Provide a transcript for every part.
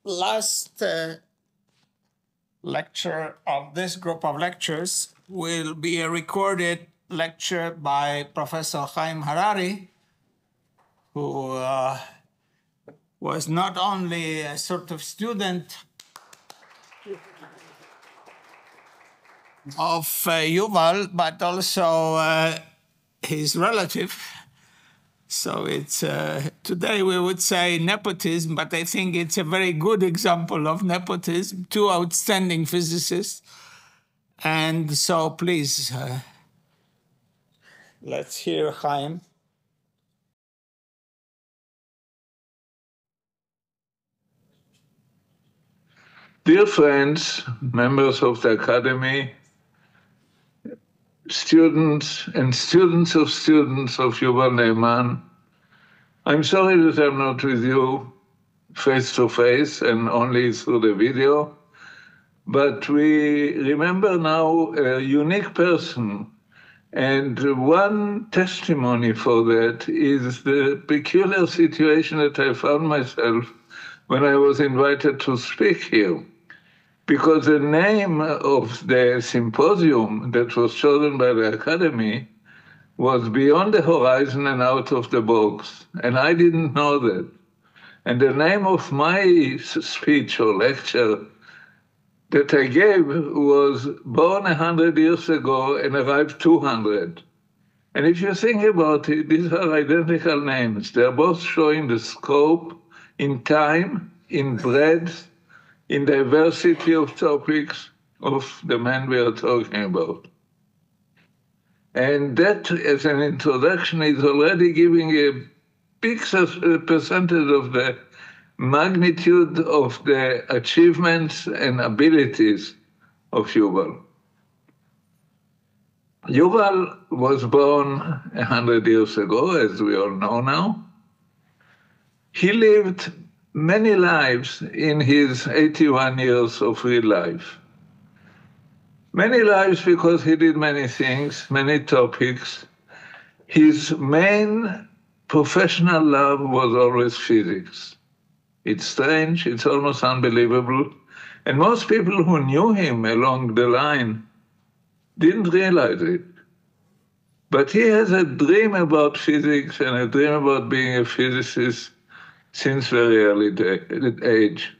last lecture of this group of lectures will be a recorded lecture by Professor Haim Harari, who was not only a sort of student of Yuval, but also his relative. So it's today we would say nepotism, but I think it's a very good example of nepotism. Two outstanding physicists. And so please, let's hear Haim. Dear friends, members of the Academy, students and students of Yuval Ne'eman, I'm sorry that I'm not with you face to face and only through the video, but we remember now a unique person, and one testimony for that is the peculiar situation that I found myself when I was invited to speak here. Because the name of the symposium that was chosen by the Academy was Beyond the Horizon and Out of the Box, and I didn't know that. And the name of my speech or lecture that I gave was Born 100 years ago and Arrived 200. And if you think about it, these are identical names. They're both showing the scope in time, in breadth, in diversity of topics of the man we are talking about. And that, as an introduction, is already giving a big percentage of the magnitude of the achievements and abilities of Yuval. Yuval was born 100 years ago, as we all know now. He lived many lives in his 81 years of real life. Many lives because he did many things, many topics. His main professional love was always physics. It's strange, it's almost unbelievable. And most people who knew him along the line didn't realize it. But he has a dream about physics and a dream about being a physicist since very early age.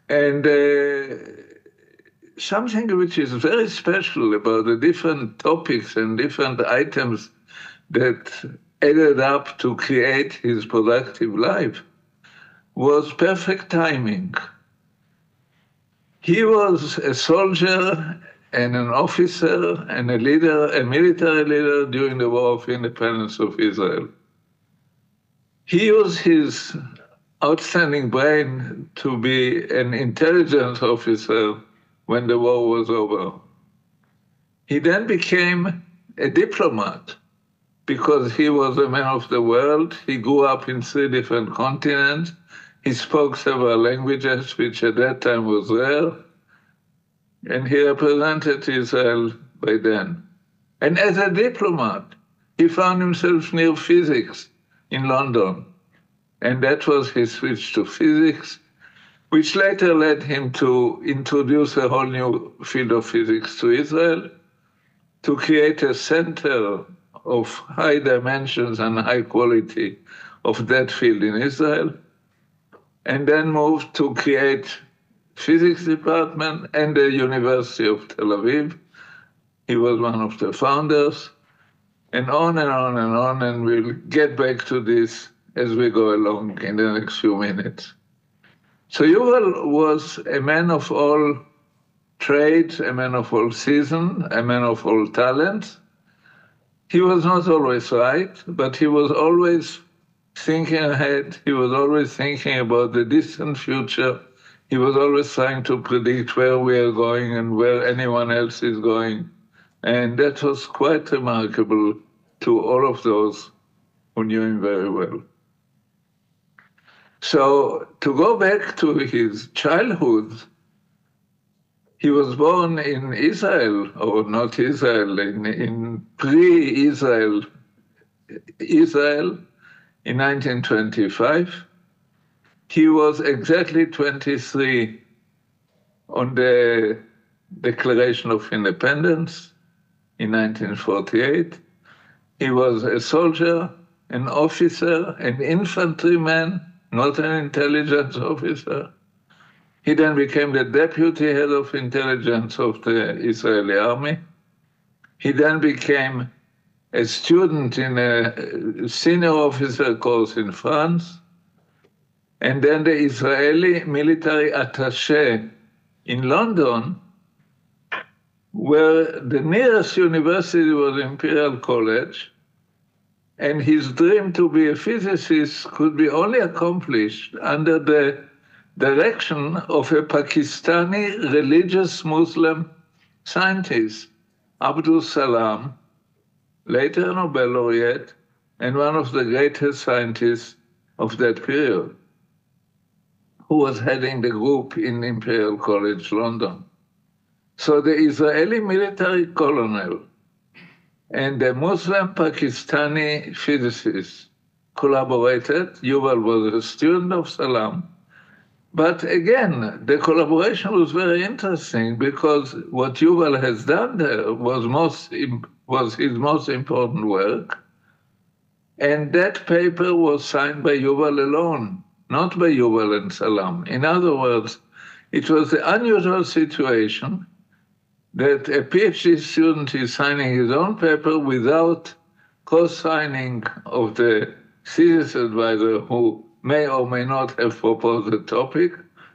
And something which is very special about the different topics and different items that added up to create his productive life was perfect timing. He was a soldier and an officer and a leader, a military leader during the War of Independence of Israel. He used his outstanding brain to be an intelligence officer when the war was over. He then became a diplomat because he was a man of the world. He grew up in 3 different continents. He spoke several languages, which at that time was rare. And he represented Israel by then. And as a diplomat, he found himself near physics in London. And that was his switch to physics, which later led him to introduce a whole new field of physics to Israel, to create a center of high dimensions and high quality of that field in Israel, and then moved to create physics department and the University of Tel Aviv. He was one of the founders, and on and on and on, and we'll get back to this as we go along in the next few minutes. So Yuval was a man of all trades, a man of all seasons, a man of all talents. He was not always right, but he was always thinking ahead. He was always thinking about the distant future. He was always trying to predict where we are going and where anyone else is going. And that was quite remarkable to all of those who knew him very well. So to go back to his childhood, he was born in Israel, or not Israel, in pre-Israel Israel in 1925. He was exactly 23 on the Declaration of Independence in 1948. He was a soldier, an officer, an infantryman, not an intelligence officer. He then became the deputy head of intelligence of the Israeli army. He then became a student in a senior officer course in France, and then the Israeli military attaché in London, where the nearest university was Imperial College, and his dream to be a physicist could be only accomplished under the direction of a Pakistani religious Muslim scientist, Abdul Salam, later a Nobel laureate, and one of the greatest scientists of that period, who was heading the group in Imperial College London. So the Israeli military colonel and the Muslim Pakistani physicist collaborated. Yuval was a student of Salam. But again, the collaboration was very interesting because what Yuval has done there was his most important work. And that paper was signed by Yuval alone, not by Yuval and Salam. In other words, it was the unusual situation that a PhD student is signing his own paper without co-signing of the thesis advisor, who may or may not have proposed the topic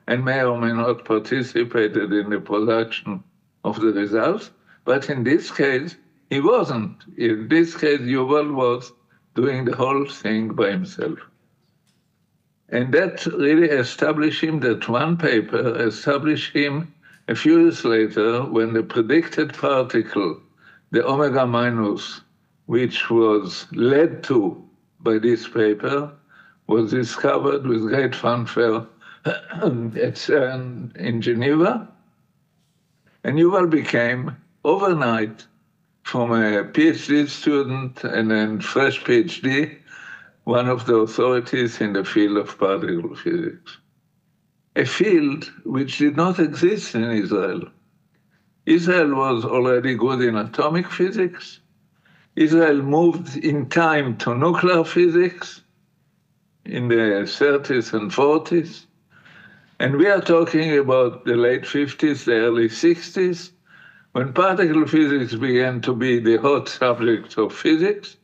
and may or may not participated in the production of the results. But in this case, he wasn't. In this case, Yuval was doing the whole thing by himself. And that really established him, that one paper established him a few years later, when the predicted particle, the omega minus, which was led to by this paper, was discovered with great fanfare at CERN in Geneva. And Yuval became, overnight, from a PhD student and then fresh PhD, one of the authorities in the field of particle physics. A field which did not exist in Israel. Israel was already good in atomic physics. Israel moved in time to nuclear physics in the 30s and 40s. And we are talking about the late 50s, the early 60s, when particle physics began to be the hot subject of physics,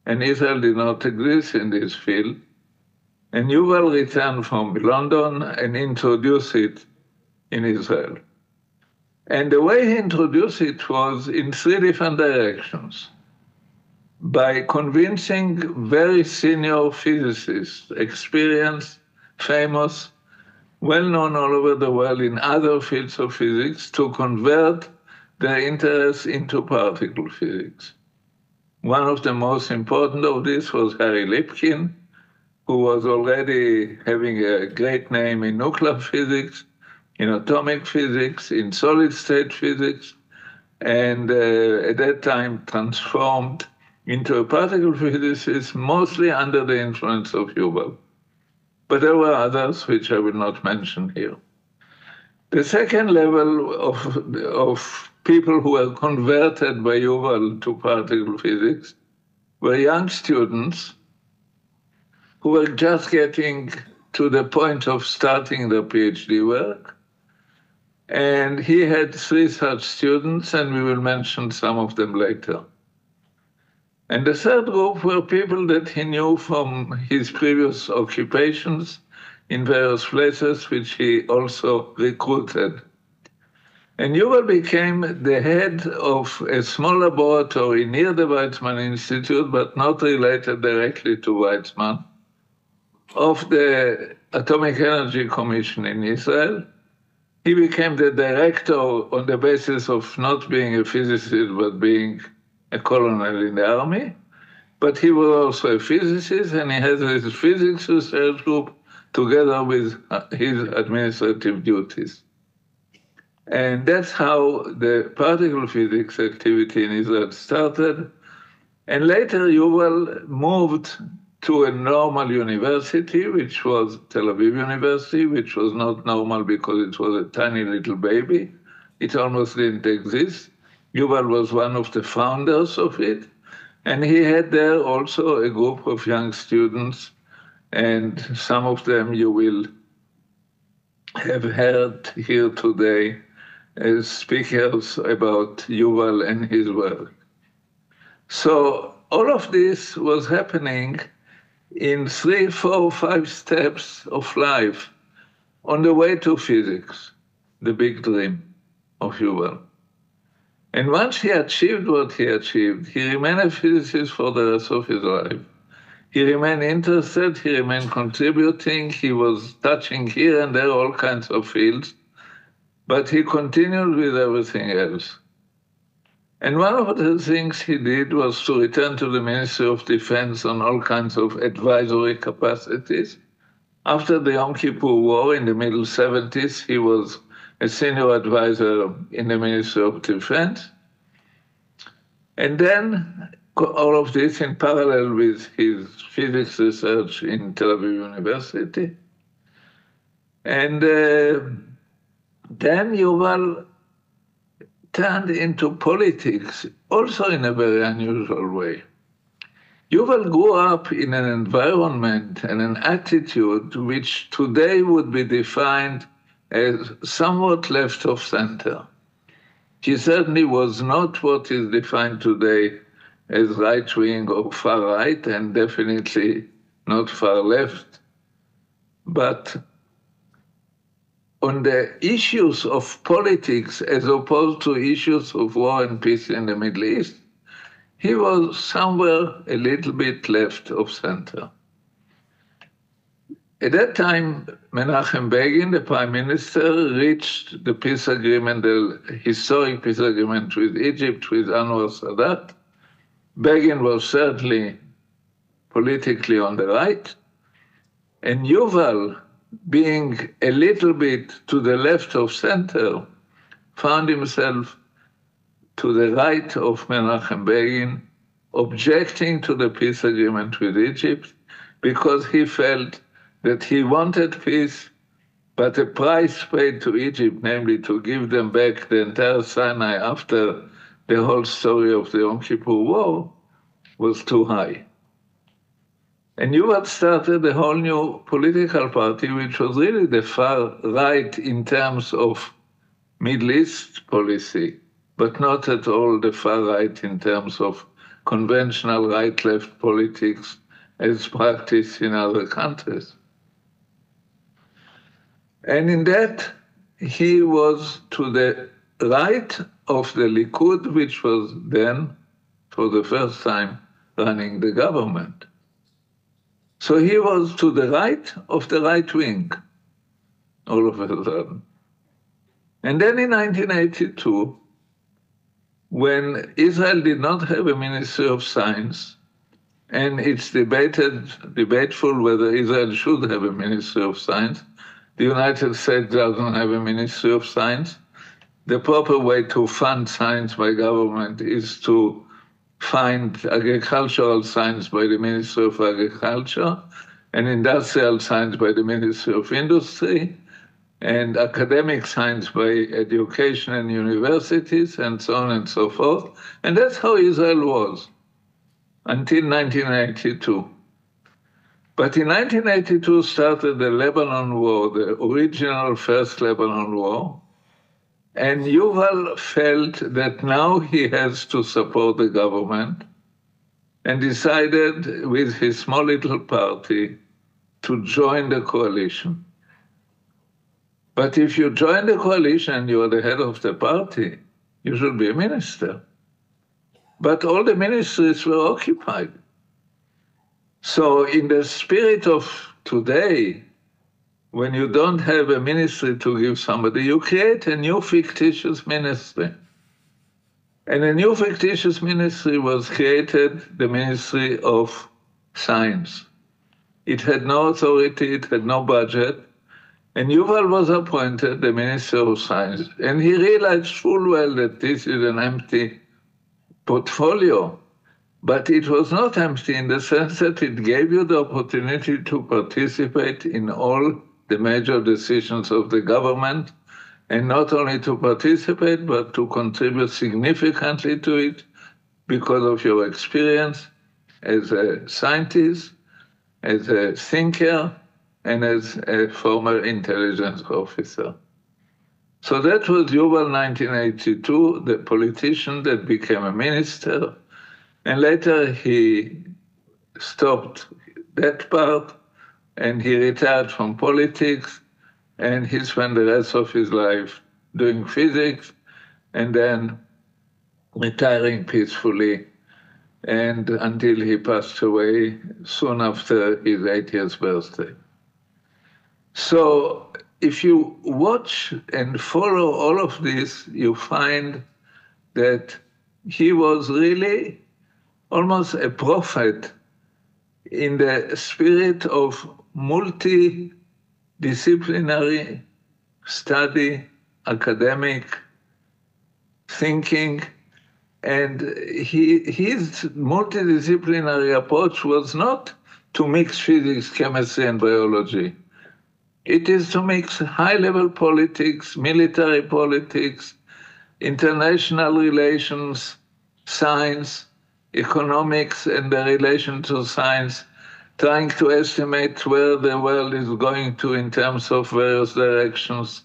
and Israel did not exist in this field. And Yuval returned from London and introduced it in Israel. And the way he introduced it was in three different directions. By convincing very senior physicists, experienced, famous, well-known all over the world in other fields of physics, to convert their interest into particle physics. One of the most important of this was Harry Lipkin, who was already having a great name in nuclear physics, in atomic physics, in solid-state physics, and at that time transformed into a particle physicist, mostly under the influence of Yuval. But there were others which I will not mention here. The second level of people who were converted by Yuval to particle physics were young students who were just getting to the point of starting their PhD work. And he had three such students, and we will mention some of them later. And the third group were people that he knew from his previous occupations in various places, which he also recruited. And Yuval became the head of a small laboratory near the Weizmann Institute, but not related directly to Weizmann, of the Atomic Energy Commission in Israel. He became the director on the basis of not being a physicist, but being a colonel in the army. But he was also a physicist, and he has his physics research group together with his administrative duties. And that's how the particle physics activity in Israel started. And later, Yuval moved to a normal university, which was Tel Aviv University, which was not normal because it was a tiny little baby. It almost didn't exist. Yuval was one of the founders of it. And he had there also a group of young students, and some of them you will have heard here today as speakers about Yuval and his work. So all of this was happening in 3, 4, 5 steps of life on the way to physics, the big dream of Yuval. And once he achieved what he achieved, he remained a physicist for the rest of his life. He remained interested, he remained contributing, he was touching here and there all kinds of fields, but he continued with everything else. And one of the things he did was to return to the Ministry of Defense on all kinds of advisory capacities. After the Yom Kippur War in the middle 70s, he was a senior advisor in the Ministry of Defense. And then all of this in parallel with his physics research in Tel Aviv University. And then Yuval turned into politics, also in a very unusual way. Yuval grew up in an environment and an attitude which today would be defined as somewhat left of center. He certainly was not what is defined today as right-wing or far-right, and definitely not far-left. But on the issues of politics as opposed to issues of war and peace in the Middle East, he was somewhere a little bit left of center. At that time, Menachem Begin, the prime minister, reached the peace agreement, the historic peace agreement with Egypt, with Anwar Sadat. Begin was certainly politically on the right, and Yuval, being a little bit to the left of center, found himself to the right of Menachem Begin, objecting to the peace agreement with Egypt, because he felt that he wanted peace, but the price paid to Egypt, namely to give them back the entire Sinai after the whole story of the Yom Kippur War, was too high. And Yuval started a whole new political party, which was really the far right in terms of Middle East policy, but not at all the far right in terms of conventional right-left politics as practiced in other countries. And in that, he was to the right of the Likud, which was then, for the first time, running the government. So he was to the right of the right wing, all of a sudden. And then in 1982, when Israel did not have a Ministry of Science, and it's debateful whether Israel should have a Ministry of Science, the United States doesn't have a Ministry of Science. The proper way to fund science by government is to fund agricultural science by the Ministry of Agriculture, and industrial science by the Ministry of Industry, and academic science by education and universities, and so on and so forth. And that's how Israel was until 1982. But in 1982 started the Lebanon War, the original first Lebanon War, and Yuval felt that now he has to support the government, and decided with his small little party to join the coalition. But if you join the coalition and you are the head of the party, you should be a minister. But all the ministries were occupied. So in the spirit of today, when you don't have a ministry to give somebody, you create a new fictitious ministry. And a new fictitious ministry was created, the Ministry of Science. It had no authority, it had no budget, and Yuval was appointed the Minister of Science. And he realized full well that this is an empty portfolio. But it was not empty in the sense that it gave you the opportunity to participate in all the major decisions of the government, and not only to participate, but to contribute significantly to it because of your experience as a scientist, as a thinker, and as a former intelligence officer. So that was Yuval 1982, the politician that became a minister. And later he stopped that part and he retired from politics and he spent the rest of his life doing physics and then retiring peacefully and until he passed away soon after his 80th birthday. So if you watch and follow all of this, you find that he was really almost a prophet in the spirit of multidisciplinary study, academic thinking, and his multidisciplinary approach was not to mix physics, chemistry, and biology. It is to mix high-level politics, military politics, international relations, science, economics and the relation to science, trying to estimate where the world is going to in terms of various directions.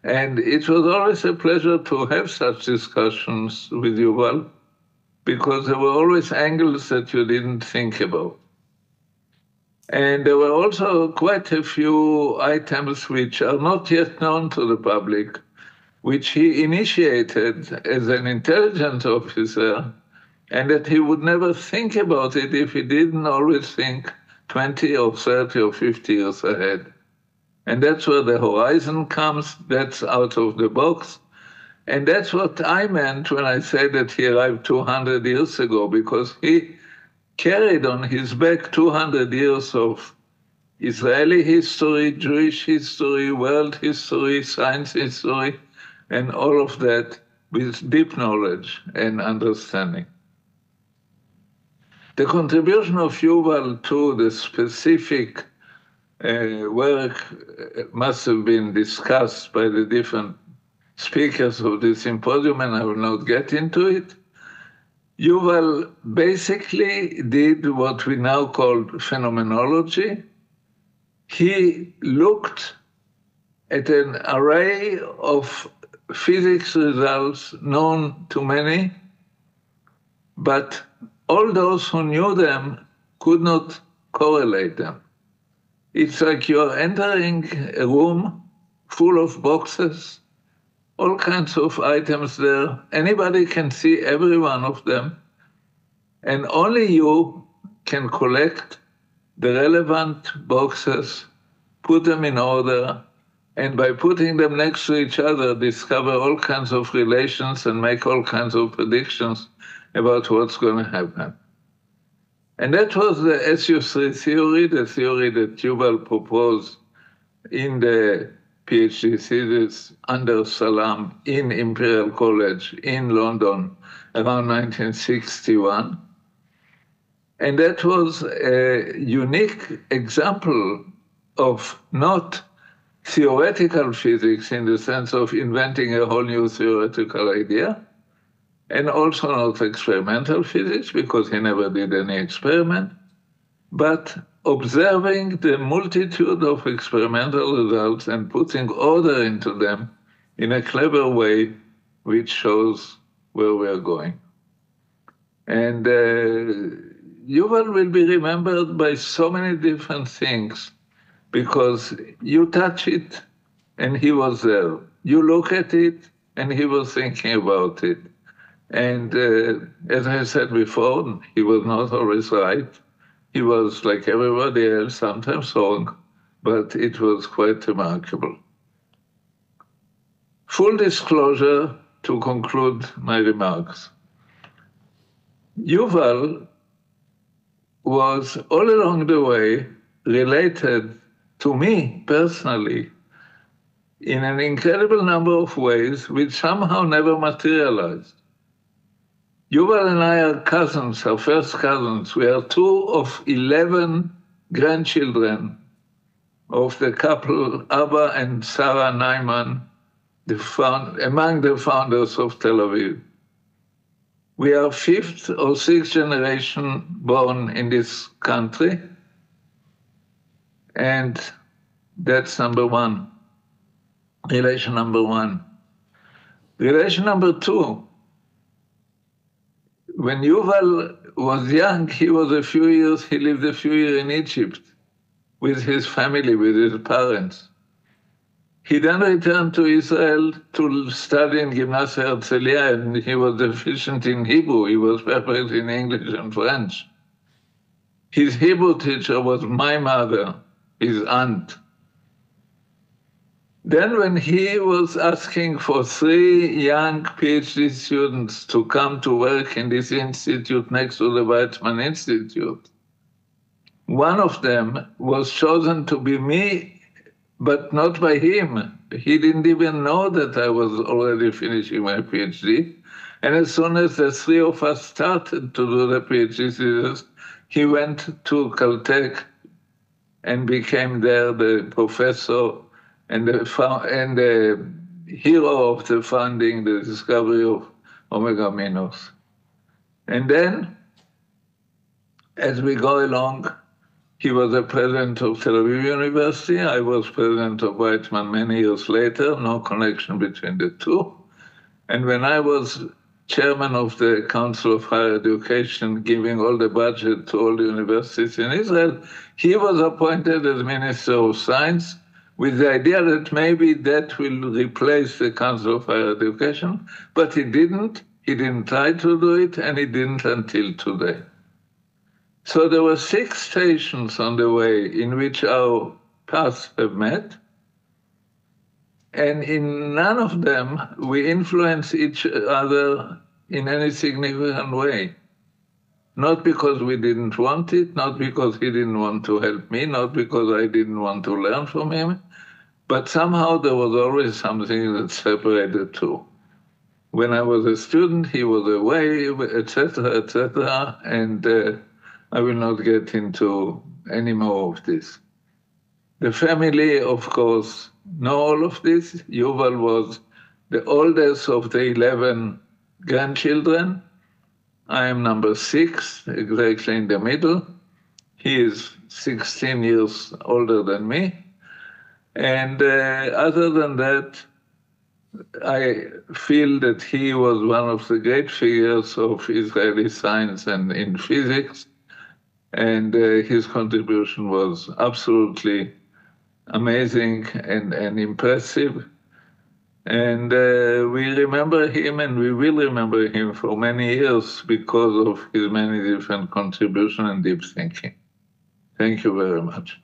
And it was always a pleasure to have such discussions with Yuval, because there were always angles that you didn't think about. And there were also quite a few items which are not yet known to the public, which he initiated as an intelligence officer, and that he would never think about it if he didn't always think 20 or 30 or 50 years ahead. And that's where the horizon comes, that's out of the box. And that's what I meant when I said that he arrived 200 years ago, because he carried on his back 200 years of Israeli history, Jewish history, world history, science history, and all of that with deep knowledge and understanding. The contribution of Yuval to the specific work must have been discussed by the different speakers of the symposium, and I will not get into it. Yuval basically did what we now call phenomenology. He looked at an array of physics results known to many, but all those who knew them could not correlate them. It's like you're entering a room full of boxes, all kinds of items there. Anybody can see every one of them, and only you can collect the relevant boxes, put them in order, and by putting them next to each other, discover all kinds of relations and make all kinds of predictions about what's going to happen. And that was the SU3 theory, the theory that Yuval proposed in the PhD thesis under Salam in Imperial College in London around 1961. And that was a unique example of not theoretical physics in the sense of inventing a whole new theoretical idea, and also not experimental physics, because he never did any experiment, but observing the multitude of experimental results and putting order into them in a clever way, which shows where we're going. And Yuval will be remembered by so many different things, because you touch it and he was there. You look at it and he was thinking about it. And as I said before, he was not always right. He was, like everybody else, sometimes wrong, but it was quite remarkable. Full disclosure to conclude my remarks. Yuval was all along the way related to me personally in an incredible number of ways which somehow never materialized. Yuval and I are cousins, our first cousins. We are 2 of 11 grandchildren of the couple Abba and Sarah Ne'eman, among the founders of Tel Aviv. We are 5th or 6th generation born in this country, and that's number one, relation number one. Relation number two, when Yuval was young, he lived a few years in Egypt with his family, with his parents. He then returned to Israel to study in Gymnasia Herzliya, and he was deficient in Hebrew. He was perfect in English and French. His Hebrew teacher was my mother, his aunt. Then when he was asking for 3 young PhD students to come to work in this institute next to the Weizmann Institute, one of them was chosen to be me, but not by him. He didn't even know that I was already finishing my PhD. And as soon as the 3 of us started to do the PhD thesis, he went to Caltech and became there the professor and the hero of the finding, the discovery of omega minus. And then, as we go along, he was the president of Tel Aviv University. I was president of Weizmann many years later, no connection between the two. And when I was chairman of the Council of Higher Education, giving all the budget to all the universities in Israel, he was appointed as Minister of Science with the idea that maybe that will replace the Council of Higher Education, but he didn't. He didn't try to do it, and he didn't until today. So there were 6 stations on the way in which our paths have met, and in none of them we influence each other in any significant way. Not because we didn't want it, not because he didn't want to help me, not because I didn't want to learn from him, but somehow there was always something that separated the two. When I was a student, he was away, etc., and I will not get into any more of this. The family, of course, know all of this. Yuval was the oldest of the 11 grandchildren. I am number 6, exactly in the middle. He is 16 years older than me. And other than that, I feel that he was one of the great figures of Israeli science and in physics. And his contribution was absolutely amazing and impressive. And we remember him, and we will remember him for many years because of his many different contributions and deep thinking. Thank you very much.